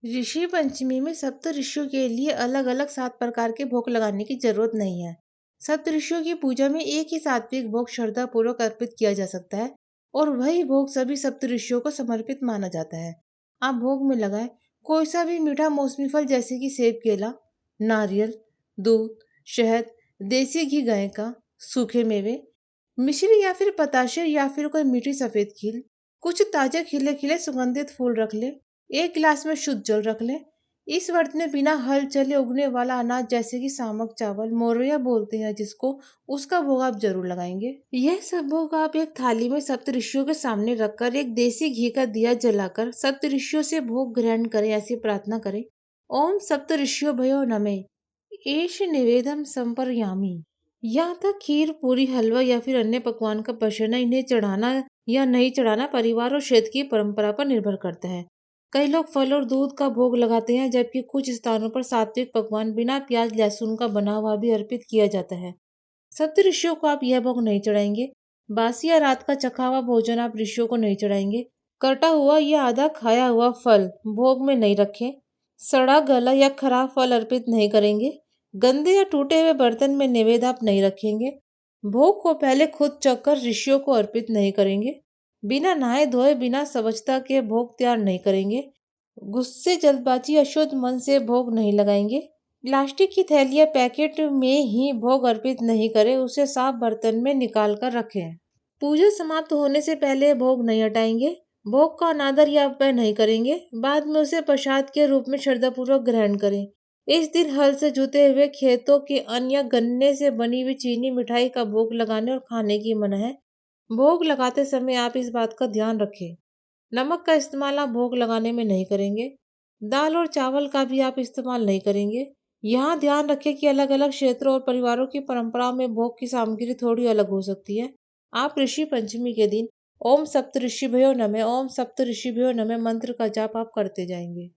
ऋषि पंचमी में सप्त ऋषियों के लिए अलग अलग 7 प्रकार के भोग लगाने की जरूरत नहीं है। सप्त ऋषियों की पूजा में एक ही सात्विक भोग श्रद्धा पूर्वक अर्पित किया जा सकता है और वही भोग सभी सप्त ऋषियों को समर्पित माना जाता है। आप भोग में लगाए कोई सा भी मीठा मौसमी फल जैसे कि सेब, केला, नारियल, दूध, शहद, देसी घी गाय का, सूखे मेवे, मिश्री या फिर पताशे या फिर कोई मीठी सफेद खील, कुछ ताजे खिले खिले सुगंधित फूल रख ले, एक गिलास में शुद्ध जल रख ले। इस व्रत में बिना हल चले उगने वाला अनाज जैसे कि सामक चावल, मोरैया बोलते हैं जिसको, उसका भोग आप जरूर लगाएंगे। यह सब भोग आप एक थाली में सप्तऋषियों के सामने रखकर एक देसी घी का दिया जलाकर सप्तऋषियों से भोग ग्रहण करें, ऐसी प्रार्थना करें। ओम सप्तऋषियो भयो नमः एष निवेदम संपर्यामी। यहाँ तक खीर, पूरी, हलवा या फिर अन्य पकवान का पसरना, इन्हें चढ़ाना या नहीं चढ़ाना परिवार और क्षेत्र की परंपरा पर निर्भर करता है। कई लोग फल और दूध का भोग लगाते हैं, जबकि कुछ स्थानों पर सात्विक पकवान बिना प्याज लहसुन का बना हुआ भी अर्पित किया जाता है। सप्त ऋषियों को आप यह भोग नहीं चढ़ाएंगे। बासी या रात का चखा हुआ भोजन आप ऋषियों को नहीं चढ़ाएंगे। कटा हुआ या आधा खाया हुआ फल भोग में नहीं रखें। सड़ा गला या खराब फल अर्पित नहीं करेंगे। गंदे या टूटे हुए बर्तन में नैवेद्य आप नहीं रखेंगे। भोग को पहले खुद चखकर ऋषियों को अर्पित नहीं करेंगे। बिना नहाए धोए, बिना स्वच्छता के भोग तैयार नहीं करेंगे। गुस्से, जल्दबाजी, अशुद्ध मन से भोग नहीं लगाएंगे। प्लास्टिक की थैली या पैकेट में ही भोग अर्पित नहीं करें, उसे साफ बर्तन में निकाल कर रखें। पूजा समाप्त होने से पहले भोग नहीं हटाएंगे। भोग का अनादर या अपव्यय नहीं करेंगे। बाद में उसे प्रसाद के रूप में श्रद्धापूर्वक ग्रहण करें। इस दिन हल से जुते हुए खेतों के अन्न या गन्ने से बनी हुई चीनी मिठाई का भोग लगाने और खाने की मना है। भोग लगाते समय आप इस बात का ध्यान रखें। नमक का इस्तेमाल आप भोग लगाने में नहीं करेंगे। दाल और चावल का भी आप इस्तेमाल नहीं करेंगे। यहाँ ध्यान रखें कि अलग अलग क्षेत्रों और परिवारों की परंपराओं में भोग की सामग्री थोड़ी अलग हो सकती है। आप ऋषि पंचमी के दिन ओम सप्त ऋषिभ्यो नमः, ओम सप्त ऋषिभ्यो नमः मंत्र का जाप आप करते जाएंगे।